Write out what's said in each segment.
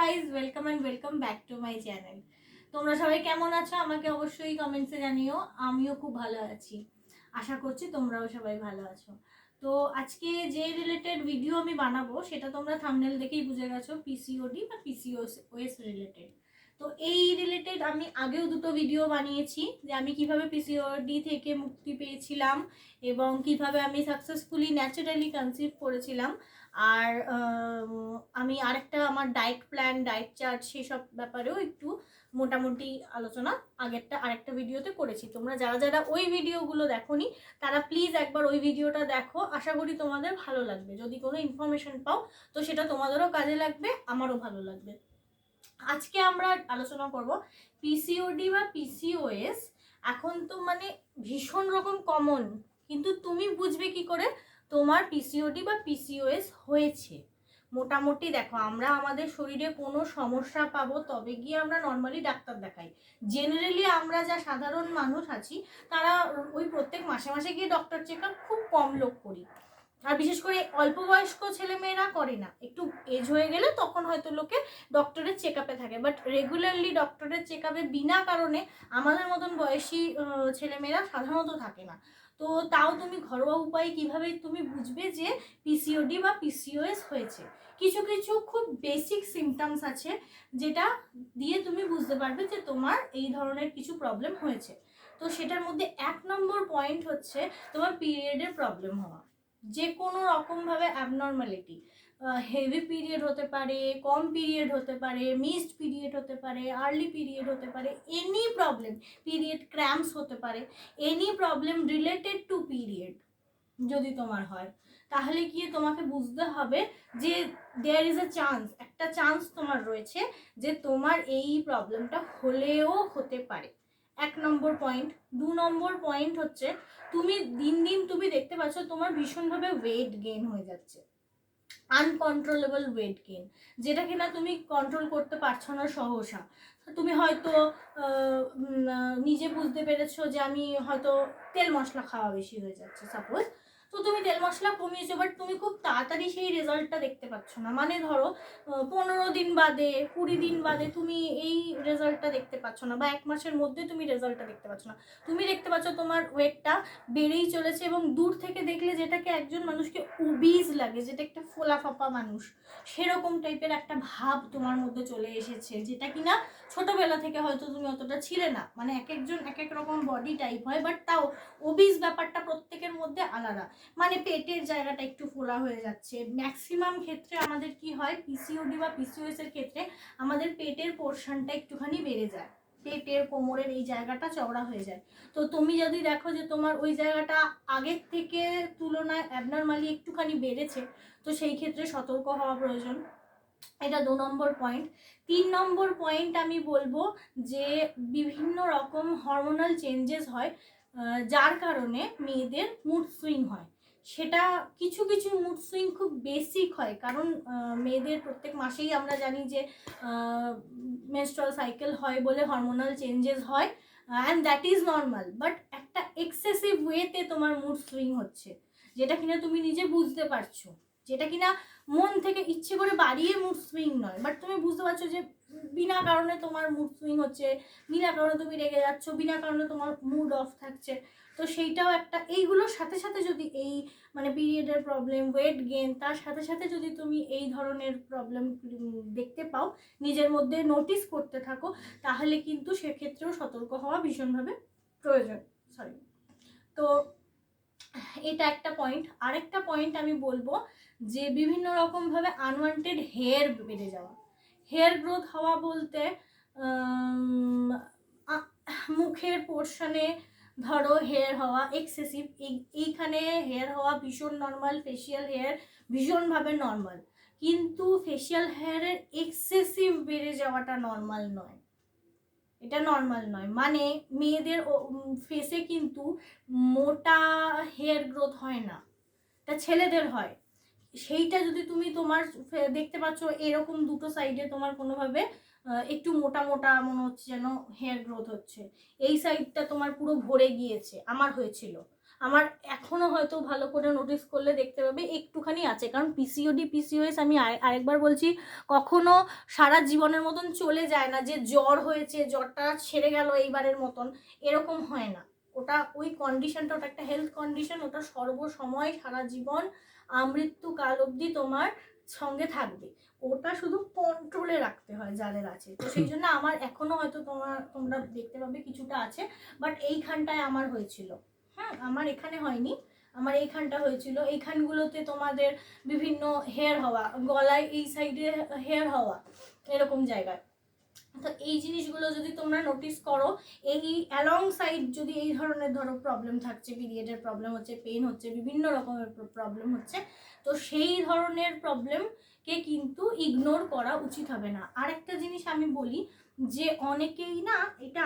Guys, welcome back to my channel. তোমরা সবাই কেমন আছো আমাকে অবশ্যই কমেন্টসে জানিও। আমিও খুব ভালো আছি, আশা করছি তোমরাও সবাই ভালো আছো। তো আজকে যে রিলেটেড ভিডিও আমি বানাবো সেটা তোমরা থাম্বনেল দেখেই বুঝে গেছো, পিসিওডি বা পিসিওএস রিলেটেড। তো এই রিলেটেড আমি আগেও দুটো ভিডিও বানিয়েছি যে আমি কিভাবে পিসিওডি থেকে মুক্তি পেয়েছিলাম এবং কিভাবে আমি সাকসেসফুলি ন্যাচারালি কনসিভ করেছিলাম। আর আমি আরেকটা আমার ডায়েট প্ল্যান, ডায়েট চার্ট, সেসব ব্যাপারেও একটু মোটামুটি আলোচনা আরেকটা ভিডিওতে করেছি। তোমরা যারা যারা ওই ভিডিওগুলো দেখোনি তারা প্লিজ একবার ওই ভিডিওটা দেখো, আশা করি তোমাদের ভালো লাগবে। যদি কোনো ইনফরমেশন পাও তো সেটা তোমাদেরও কাজে লাগবে, আমারও ভালো লাগবে। আজকে আমরা আলোচনা করব পিসিওডি বা পিসিওএস। এখন তো মানে ভীষণ রকম কমন, কিন্তু তুমি বুঝবে কি করে তোমার পিসিওডি বা পিসিওএস হয়েছে। মোটামুটি দেখো, আমরা আমাদের শরীরে কোনো সমস্যা পাবো তবে গিয়ে আমরা নর্মালি ডাক্তার দেখাই। জেনারেলি আমরা যা সাধারণ মানুষ আছি তারা ওই প্রত্যেক মাসে মাসে গিয়ে ডক্টর চেক আপ খুব কম লোক করি। আর বিশেষ করে অল্প বয়স্ক ছেলেমেয়েরা করে না, একটু এজ হয়ে গেলে তখন হয়তো লোকে ডক্টরের চেক আপে থাকে, বাট রেগুলারলি ডক্টরের চেক আপে বিনা কারণে আমাদের মতন বয়সী ছেলেমেয়েরা সাধারণত থাকে না। তো তাও তুমি ঘরোয়া উপায়ে কিভাবে তুমি বুঝবে যে পিসিওডি বা পিসিওএস হয়েছে? কিছু কিছু খুব বেসিক সিমটমস আছে যেটা দিয়ে তুমি বুঝতে পারবে যে তোমার এই ধরনের কিছু প্রবলেম হয়েছে। তো সেটার মধ্যে 1 নম্বর পয়েন্ট হচ্ছে তোমার পিরিয়ডের প্রবলেম হওয়া। যে কোনো রকমভাবে অ্যাবনর্মালিটি, হেভি পিরিয়ড হতে পারে, কম পিরিয়ড হতে পারে, মিসড পিরিয়ড হতে পারে, আর্লি পিরিয়ড হতে পারে, এনি প্রবলেম, পিরিয়ড ক্র্যাম্পস হতে পারে, any problem related to period যদি তোমার হয়, তাহলে কি তোমাকে বুঝতে হবে যে দেয়ার ইজ এ চান্স, একটা চান্স তোমার রয়েছে যে তোমার এই প্রবলেমটা হলেও হতে পারে। 1 নম্বর পয়েন্ট। 2 নম্বর পয়েন্ট হচ্ছে তুমি দিন দিন তুমি দেখতে পাচ্ছ তোমার ভীষণভাবে ওয়েট গেইন হয়ে যাচ্ছে, আনকন্ট্রোলেবল ওয়েট গেইন, যেটা কিনা তুমি কন্ট্রোল করতে পারছো না সহসা। তুমি হয়তো নিজে বুঝতে পেরেছো যে আমি হয়তো তেল মশলা খাওয়া বেশি হয়ে যাচ্ছে সাপোজ, তো তুমি তেল মশলা কমিয়েছো, বাট তুমি খুব তাড়াতাড়ি সেই রেজাল্টটা দেখতে পাচ্ছ না। মানে ধরো 15 দিন বাদে, 20 দিন বাদে তুমি এই রেজাল্টটা দেখতে পাচ্ছ না, বা 1 মাসের মধ্যে তুমি রেজাল্টটা দেখতে পাচ্ছ না। তুমি দেখতে পাচ্ছ তোমার ওয়েটটা বেড়েই চলেছে, এবং দূর থেকে দেখলে যেটাকে একজন মানুষকে ওবিজ লাগে, যেটা একটা ফোলা ফাপা মানুষ, সেরকম টাইপের একটা ভাব তোমার মধ্যে চলে এসেছে, যেটা কিনা ছোটবেলা থেকে হয়তো তুমি অতটা ছিলে না। মানে এক একজন এক এক রকম বডি টাইপ হয়, বাট তাও ওবিজ ব্যাপারটা প্রত্যেকের মধ্যে আলাদা। মানে পেটের জায়গাটা একটু ফোলা হয়ে যাচ্ছে। ম্যাক্সিমাম ক্ষেত্রে আমাদের কি হয়, পিসিওডি বা পিসিওএস এর ক্ষেত্রে আমাদের পেটের পোর্শনটা একটুখানি বেড়ে যায়, পেটের কোমরের এই জায়গাটা চওড়া হয়ে যায়। তো তুমি যদি দেখো যে তোমার ওই জায়গাটা আগের থেকে তুলনায় অ্যাবনর্মালি একটুখানি বেড়েছে, তো সেই ক্ষেত্রে সতর্ক হওয়া প্রয়োজন। এটা 2 নম্বর পয়েন্ট। 3 নম্বর পয়েন্ট আমি বলবো যে বিভিন্ন রকম হরমোনাল চেঞ্জেস হয়, যার কারণে মেয়েদের মুড সুইং হয়। সেটা কিছু কিছু মুড সুইং খুব বেসিক হয়, কারণ মেয়েদের প্রত্যেক মাসেই আমরা জানি যে মেনস্ট্রুয়াল সাইকেল হয় বলে হরমোনাল চেঞ্জেস হয়, and that is normal. But একটা এক্সেসিভ ওয়েতে তোমার মুড সুইং হচ্ছে, যেটা কিনা তুমি নিজে বুঝতে পারছো, যেটা কিনা মন থেকে ইচ্ছে করে বাড়িয়ে মুড সুইং নয়, বাট তুমি বুঝতে পারছো যে বিনা কারণে তোমার মুড সুইং হচ্ছে, বিনা কারণে তুমি রেগে যাচ্ছ, বিনা কারণে তোমার মুড অফ থাকছে। তো সেইটাও একটা, এইগুলোর সাথে সাথে যদি এই মানে পিরিয়ডের প্রবলেম, ওয়েট গেইন, তার সাথে সাথে যদি তুমি এই ধরনের প্রবলেম দেখতে পাও, নিজের মধ্যে নোটিস করতে থাকো, তাহলে কিন্তু সেক্ষেত্রেও সতর্ক হওয়া ভীষণভাবে প্রয়োজন। সরি। তো এটা একটা পয়েন্ট। আরেকটা পয়েন্ট আমি বলবো যে বিভিন্ন রকমভাবে আনওয়ান্টেড হেয়ার বেড়ে যাওয়া, হেয়ার গ্রোথ হওয়া বলতে মুখের পোর্শনে ধরো হেয়ার হওয়া এক্সেসিভ, এইখানে হেয়ার হওয়া ভীষণ নর্মাল, ফেশিয়াল হেয়ার ভীষণভাবে নর্মাল, কিন্তু ফেশিয়াল হেয়ারের এক্সেসিভ বেড়ে যাওয়াটা নর্মাল নয়। এটা নর্মাল নয়। মানে মেয়েদের ফেসে কিন্তু মোটা হেয়ার গ্রোথ হয় না, এটা ছেলেদের হয়। সেইটা যদি তুমি তোমার দেখতে পাচ্ছ এরকম দুটো সাইডে তোমার কোনোভাবে একটু মোটা মোটা মনে হচ্ছে যেন হেয়ার গ্রোথ হচ্ছে, এই সাইডটা তোমার পুরো ভরে গিয়েছে, আমার হয়েছিল, আমার এখনও হয়তো ভালো করে নোটিস করলে দেখতে পাবে একটুখানি আছে, কারণ পিসিওডি পিসিওএস আমি আরেকবার বলছি কখনো সারা জীবনের মতন চলে যায় না, যে জ্বর হয়েছে জ্বরটা ছেড়ে গেল এইবারের মতন, এরকম হয় না। ওটা ওই কন্ডিশনটা, ওটা একটা হেলথ কন্ডিশন, ওটা সর্বসময় সারা জীবন আমৃত্যুকাল অবধি তোমার সঙ্গে থাকবে। ওটা শুধু কন্ট্রোলে রাখতে হয় যাদের আছে। তো সেই জন্য আমার এখনো হয়তো তোমরা দেখতে পাবে কিছুটা আছে, বাট এইখানটায় আমার হয়েছিল। হ্যাঁ, আমার এখানে হয়নি, আমার এইখানটা হয়েছিল। এইখানগুলোতে তোমাদের বিভিন্ন হেয়ার হওয়া, গলায় এই সাইডে হেয়ার হওয়া, এরকম জায়গায়। তো এই জিনিসগুলো যদি তোমরা নোটিস করো, এই অ্যালং সাইড যদি এই ধরনের ধরো প্রবলেম থাকছে, পিরিয়ডের প্রবলেম হচ্ছে, পেন হচ্ছে, বিভিন্ন রকমের প্রবলেম হচ্ছে, তো সেই ধরনের প্রবলেমকে কিন্তু ইগনোর করা উচিত হবে না। আরেকটা জিনিস আমি বলি, যে অনেকেই না, এটা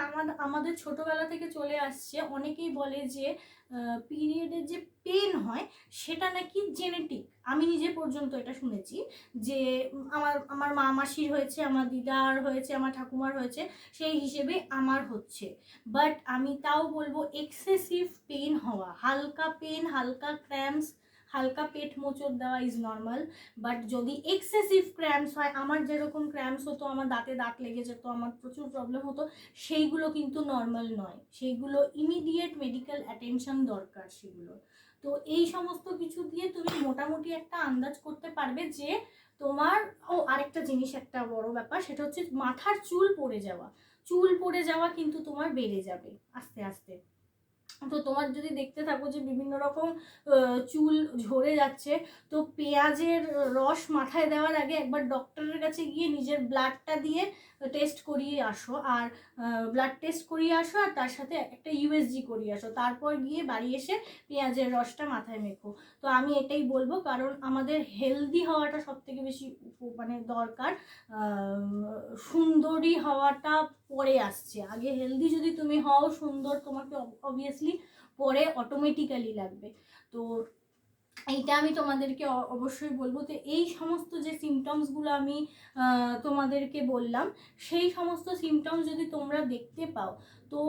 আমাদের ছোটবেলা থেকে চলে আসছে, অনেকেই বলে যে পিরিয়ডের যে পেন হয় সেটা নাকি জেনেটিক। আমি নিজে পর্যন্ত এটা শুনেছি যে আমার মা মাসির হয়েছে, আমার দিদার হয়েছে, আমার ঠাকুমার হয়েছে, সেই হিসেবে আমার হচ্ছে। বাট আমি তাও বলবো এক্সেসিভ পেন হওয়া, হালকা পেন, হালকা ক্র্যাম্পস, হালকা পেট মোচড় দেওয়া ইজ নর্মাল। বাট যদি এক্সেসিভ ক্র্যাম্পস হয়, আমার যেরকম ক্র্যাম্পস হতো, আমার দাঁতে দাঁত লেগে যেত, আমার প্রচুর প্রবলেম হতো, সেইগুলো কিন্তু নর্মাল নয়, সেইগুলো ইমিডিয়েট মেডিকেল অ্যাটেনশন দরকার সেগুলো। তো এই সমস্ত কিছু দিয়ে তুমি মোটামুটি একটা আন্দাজ করতে পারবে যে তোমার। আরেকটা জিনিস, একটা বড় ব্যাপার, সেটা হচ্ছে মাথার চুল পড়ে যাওয়া। চুল পড়ে যাওয়া কিন্তু তোমার বেড়ে যাবে আস্তে আস্তে। তো তোমার যদি দেখতে থাকো যে বিভিন্ন রকম চুল ঝরে যাচ্ছে, তো পেঁয়াজের রস মাথায় দেওয়ার আগে একবার ডক্টরের কাছে গিয়ে নিজের ব্লাডটা দিয়ে টেস্ট করিয়ে আসো, আর ব্লাড টেস্ট করিয়ে আসো, আর তার সাথে একটা ইউএসজি করিয়ে আসো, তারপর গিয়ে বাড়ি এসে পেঁয়াজের রসটা মাথায় মেখো। তো আমি এটাই বলবো, কারণ আমাদের হেলদি হওয়াটা সব থেকে বেশি মানে দরকার। সুন্দরী হওয়াটা পরে আসছে, আগে হেলদি যদি তুমি হও, সুন্দর তোমাকে অবভিয়াসলি পরে অটোমেটিক্যালি লাগবে। তো এইটা আমি তোমাদেরকে অবশ্যই বলবো। তো এই সমস্ত যে সিমটমসগুলো আমি তোমাদেরকে বললাম, সেই সমস্ত সিমটমস যদি তোমরা দেখতে পাও, তো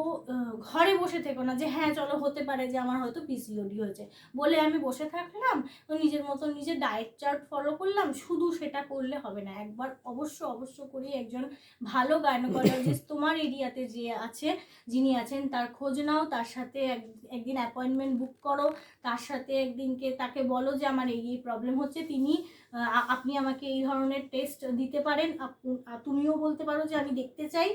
ঘরে বসে থেকো না যে হ্যাঁ চলো হতে পারে যে আমার হয়তো পিসিওডি হয়েছে বলে আমি বসে থাকলাম, তো নিজের মতো নিজের ডায়েট চার্ট ফলো করলাম, শুধু সেটা করলে হবে না। একবার অবশ্য করে একজন ভালো গাইনোকোলজিস্ট তোমার এরিয়াতে যে আছে, যিনি আছেন, তার খোঁজ নাও, তার সাথে একদিন অ্যাপয়েন্টমেন্ট বুক করো, তার সাথে একদিনকে তাকে বলো যে আমার এই প্রবলেম হচ্ছে, আপনি আমাকে এই ধরনের টেস্ট দিতে পারেন। তুমিও বলতে পারো যে আমি দেখতে চাই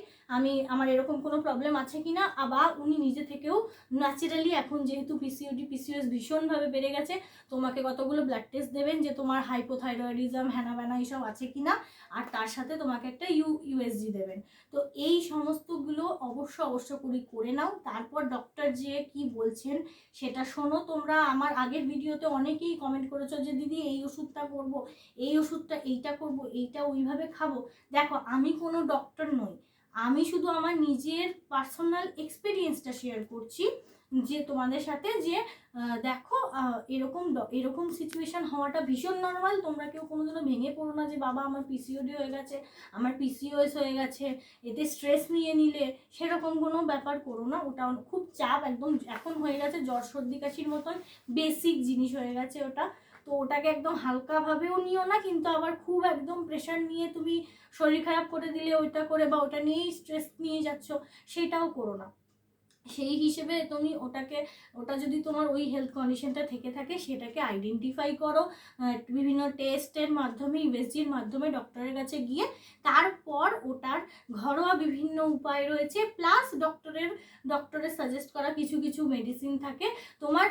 আমার এরকম কোনো প্রবলেম আছে কিনা। আবার উনি নিজে থেকেও ন্যাচারালি, এখন যেহেতু পিসিওডি পিসিওএস ভীষণভাবে বেড়ে গেছে, তোমাকে কতগুলো ব্লাড টেস্ট দেবেন যে তোমার হাইপোথাইরয়েডিজম হ্যানাব্যানা এইসব আছে কিনা, আর তার সাথে তোমাকে একটা ইউএসজি দেবেন। তো এই সমস্তগুলো অবশ্য করে নাও। তারপর ডক্টর যে কি বলছেন সেটা শোনো। তোমরা আমার আগের ভিডিওতে অনেকেই কমেন্ট করেছো যে দিদি এই ওষুধটা করব, এই ওষুধটা এইটা করব, এইটা ওইভাবে খাবো। দেখো, আমি কোনো ডক্টর নই, আমি শুধু আমার নিজের পার্সোনাল এক্সপিরিয়েন্সটা শেয়ার করছি যে তোমাদের সাথে, যে দেখো এরকম সিচুয়েশন হওয়াটা ভীষণ নর্মাল। তোমরা কেউ কোনোদিনও ভেঙে পড়ো না যে বাবা আমার পিসিওডি হয়ে গেছে, আমার পিসিওএস হয়ে গেছে, এতে স্ট্রেস নিয়ে নিলে, সেরকম কোনো ব্যাপার করো না। ওটা খুব চাপ, একদম এখন হয়ে গেছে জ্বর সর্দি কাশির মতন বেসিক জিনিস হয়ে গেছে ওটা। তো ওটাকে একদম হালকাভাবেও নিও না, কিন্তু আবার খুব একদম প্রেশার নিয়ে তুমি শরীর খারাপ করে দিলে ওইটা করে, বা ওটা নিয়েই স্ট্রেস নিয়ে যাচ্ছ, সেটাও করো না। সেই হিসেবে তুমি ওটা যদি তোমার ওই হেলথ কন্ডিশনটা থেকে থাকে, সেটাকে আইডেন্টিফাই করো বিভিন্ন টেস্টের মাধ্যমে, ইউএসজির মাধ্যমে ডক্টরের কাছে গিয়ে। তারপর ওটার ঘরোয়া বিভিন্ন উপায় রয়েছে, প্লাস ডক্টরের সাজেস্ট করা কিছু মেডিসিন থাকে। তোমার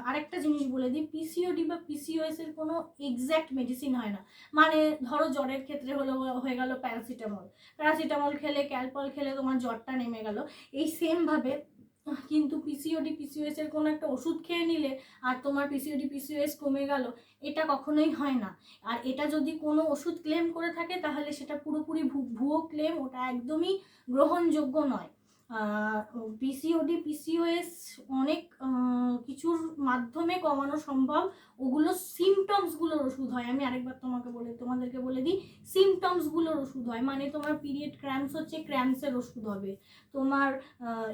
আরেকটা জিনিস বলে দিই, পিসিওডি বা পিসিওএস এর কোনো এক্স্যাক্ট মেডিসিন হয় না। মানে ধরো জ্বরের ক্ষেত্রে হয়ে গেল প্যারাসিটামল খেলে, ক্যালপল খেলে তোমার জ্বরটা নেমে গেল, এই সেমভাবে কিন্তু পিসিওডি পিসিওএস এর কোনো একটা ওষুধ খেয়ে নিলে আর তোমার পিসিওডি পিসিওএস কমে গেল, এটা কখনোই হয় না। আর এটা যদি কোনো ওষুধ ক্লেম করে থাকে, তাহলে সেটা পুরোপুরি ভুয়ো ক্লেম, ওটা একদমই গ্রহণযোগ্য নয়। পিসিওডি পিসিওএস অনেক কিছুর মাধ্যমে কমানো সম্ভব। ওগুলো সিমটমসগুলোর ওষুধ হয়। আমি আরেকবার তোমাদেরকে বলে দিই, সিমটমসগুলোর ওষুধ হয়। মানে তোমার পিরিয়ড ক্র্যাম্পস হচ্ছে, ক্র্যাম্পসের ওষুধ হবে। তোমার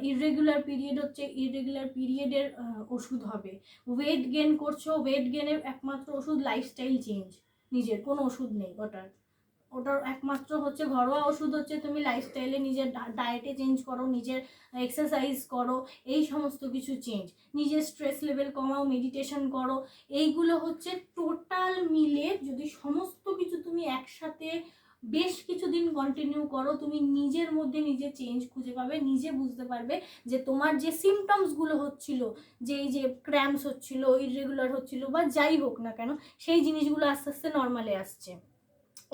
ইররেগুলার পিরিয়ড হচ্ছে, ইররেগুলার পিরিয়ডের ওষুধ হবে। ওয়েট গেন করছো, ওয়েট গেনের একমাত্র ওষুধ লাইফস্টাইল চেঞ্জ। নিজের কোনো ওষুধ নেই ওটার একমাত্র হচ্ছে ঘরোয়া ওষুধ হচ্ছে তুমি লাইফস্টাইলে নিজের ডায়েটে চেঞ্জ করো, নিজের এক্সারসাইজ করো, এই সমস্ত কিছু চেঞ্জ, নিজের স্ট্রেস লেভেল কমাও, মেডিটেশন করো। এইগুলো হচ্ছে টোটাল মিলে যদি সমস্ত কিছু তুমি একসাথে বেশ কিছুদিন কন্টিনিউ করো, তুমি নিজের মধ্যে নিজে চেঞ্জ খুঁজে পাবে, নিজে বুঝতে পারবে যে তোমার যে সিমটমসগুলো হচ্ছিল, যে এই যে ক্র্যাম্পস হচ্ছিল, ইররেগুলার হচ্ছিল বা যাই হোক না কেন, সেই জিনিসগুলো আস্তে আস্তে নর্মালে আসছে।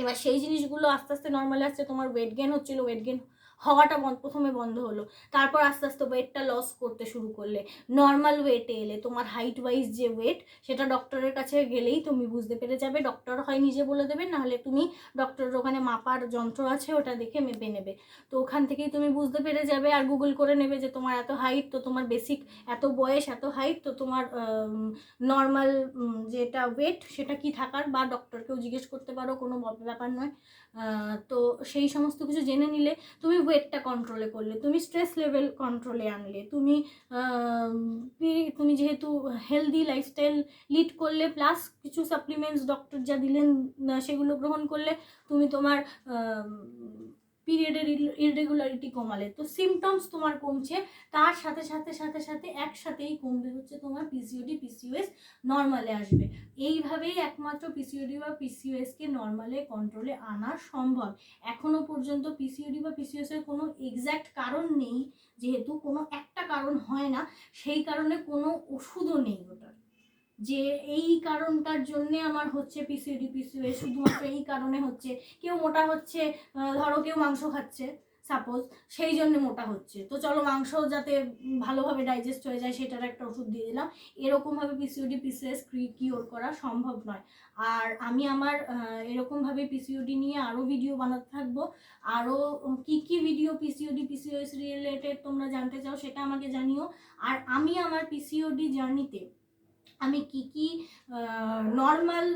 এবার সেই জিনিসগুলো আস্তে আস্তে নর্মালে আসছে। তোমার ওয়েট গেন হচ্ছিল, ওয়েট গেন হওয়াটা প্রথমে বন্ধ হলো, তারপর আস্তে আস্তে ওয়েটটা লস করতে শুরু করলে, নর্মাল ওয়েটে এলে, তোমার হাইট ওয়াইজ যে ওয়েট, সেটা ডক্টরের কাছে গেলেই তুমি বুঝতে পেরে যাবে। ডক্টর হয় নিজে বলে দেবে, নাহলে তুমি ডক্টরের ওখানে মাপার যন্ত্র আছে, ওটা দেখে মেপে নেবে। তো ওখান থেকেই তুমি বুঝতে পেরে যাবে। আর গুগল করে নেবে যে তোমার এত হাইট, তো তোমার বেসিক এত বয়স, এত হাইট, তো তোমার নর্মাল যেটা ওয়েট সেটা কি থাকার, বা ডক্টরকেও জিজ্ঞেস করতে পারো, কোনো ব্যাপার নয়। তো সেই সমস্ত কিছু জেনে নিলে তুমি ওয়েটটা কন্ট্রোলে করলে, তুমি স্ট্রেস লেভেল কন্ট্রোলে আনলে, তুমি যেহেতু হেলদি লাইফস্টাইল লিড করলে, প্লাস কিছু সাপ্লিমেন্টস ডক্টর যা দিলেন সেগুলো গ্রহণ করলে, তুমি তোমার পিরিয়ডের ইররেগুলারিটি কমালে, তো সিমটমস তোমার কমছে। তার সাথে সাথে সাথে সাথে একসাথেই কমবে হচ্ছে তোমার পিসিওডি পিসিওএস নর্মালে আসবে। এইভাবেই একমাত্র পিসিওডি বা পিসিওএসকে নর্মালে কন্ট্রোলে আনা সম্ভব। এখনো পর্যন্ত পিসিওডি বা পিসিওএসের কোনো এক্স্যাক্ট কারণ নেই, যেহেতু কোনো একটা কারণ হয় না, সেই কারণে কোনো ওষুধও নেই ওটার, যে এই কারণটার জন্যে আমার হচ্ছে পিসিওডি পিসিওএস, শুধুমাত্র এই কারণে হচ্ছে। কেউ মোটা হচ্ছে, ধরো কেউ মাংস খাচ্ছে সাপোজ, সেই জন্য মোটা হচ্ছে, তো চলো মাংস যাতে ভালোভাবে ডাইজেস্ট হয়ে যায় সেটার একটা ওষুধ দিয়ে দিলাম। এরকমভাবে পিসিওডি পিসিওএস কিওর করা সম্ভব নয়। আর আমি আমার এরকমভাবে পিসিওডি নিয়ে আরও ভিডিও বানাতে থাকবো। আরও কি কি ভিডিও পিসিওডি পিসিওএস রিলেটেড তোমরা জানতে চাও সেটা আমাকে জানিও। আর আমি আমার পিসিওডি জার্নিতে আমি কি কি নর্মাল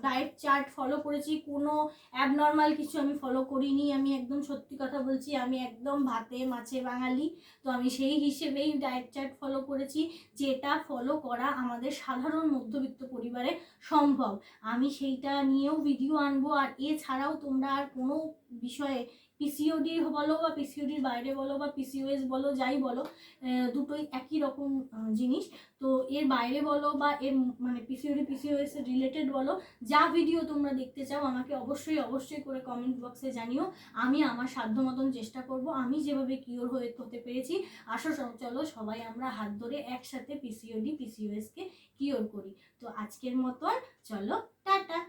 ডায়েট চার্ট ফলো করেছি, কোনো অ্যাবনর্মাল কিছু আমি ফলো করিনি। আমি একদম সত্যি কথা বলছি, আমি একদম ভাতে মাছে বাঙালি। তো আমি সেই হিসেবেই ডায়েট চার্ট ফলো করেছি, যেটা ফলো করা আমাদের সাধারণ মধ্যবিত্ত পরিবারে সম্ভব। আমি সেইটা নিয়েও ভিডিও আনবো। আর এছাড়াও তোমরা আর কোনো বিষয়ে, পিসিওডি বলো বা পিসিওডির বাইরে বলো বা পিসিওএস বলো, যাই বলো, দুটোই একই রকম জিনিস। তো এর বাইরে বলো বা এর মানে পিসিওডি পিসিওএস রিলেটেড বলো, যা ভিডিও তোমরা দেখতে চাও আমাকে অবশ্যই অবশ্যই করে কমেন্ট বক্সে জানিও। আমি আমার সাধ্য মতন চেষ্টা করব। আমি যেভাবে কিওর হতে পেরেছি, আসো চলো সবাই আমরা হাত ধরে একসাথে পিসিওডি পিসিওএসকে কিওর করি। তো আজকের মতন চলো, টাটা।